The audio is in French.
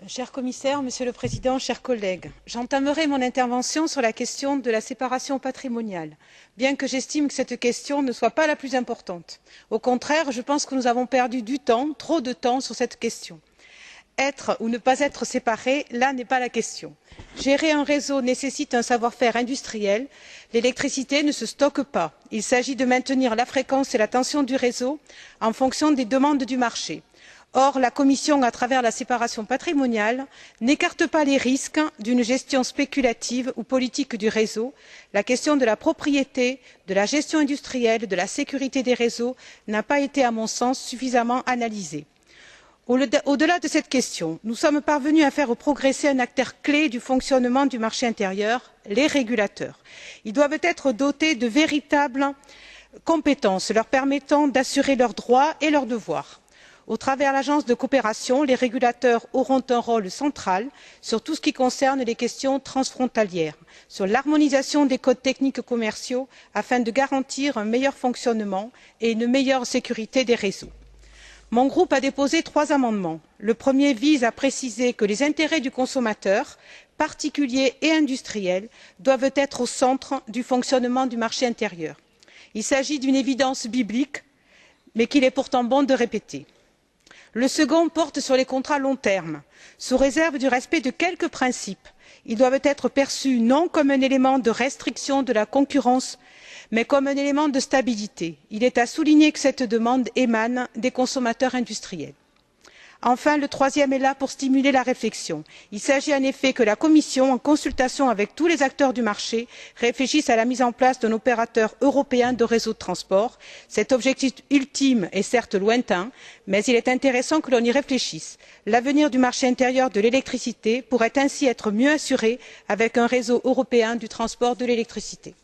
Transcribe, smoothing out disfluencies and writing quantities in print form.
Cher commissaire, Monsieur le Président, chers collègues, j'entamerai mon intervention sur la question de la séparation patrimoniale, bien que j'estime que cette question ne soit pas la plus importante. Au contraire, je pense que nous avons perdu du temps, trop de temps, sur cette question. Être ou ne pas être séparé, là n'est pas la question. Gérer un réseau nécessite un savoir-faire industriel. L'électricité ne se stocke pas. Il s'agit de maintenir la fréquence et la tension du réseau en fonction des demandes du marché. Or, la Commission, à travers la séparation patrimoniale, n'écarte pas les risques d'une gestion spéculative ou politique du réseau. La question de la propriété, de la gestion industrielle, de la sécurité des réseaux n'a pas été, à mon sens, suffisamment analysée. Au-delà de cette question, nous sommes parvenus à faire progresser un acteur clé du fonctionnement du marché intérieur, les régulateurs. Ils doivent être dotés de véritables compétences leur permettant d'assurer leurs droits et leurs devoirs. Au travers de l'agence de coopération, les régulateurs auront un rôle central sur tout ce qui concerne les questions transfrontalières, sur l'harmonisation des codes techniques commerciaux afin de garantir un meilleur fonctionnement et une meilleure sécurité des réseaux. Mon groupe a déposé 3 amendements. Le premier vise à préciser que les intérêts du consommateur, particulier et industriel, doivent être au centre du fonctionnement du marché intérieur. Il s'agit d'une évidence biblique, mais qu'il est pourtant bon de répéter. Le second porte sur les contrats long terme. Sous réserve du respect de quelques principes, ils doivent être perçus non comme un élément de restriction de la concurrence, mais comme un élément de stabilité. Il est à souligner que cette demande émane des consommateurs industriels. Enfin, le troisième est là pour stimuler la réflexion. Il s'agit en effet que la Commission, en consultation avec tous les acteurs du marché, réfléchisse à la mise en place d'un opérateur européen de réseau de transport. Cet objectif ultime est certes lointain, mais il est intéressant que l'on y réfléchisse. L'avenir du marché intérieur de l'électricité pourrait ainsi être mieux assuré avec un réseau européen du transport de l'électricité.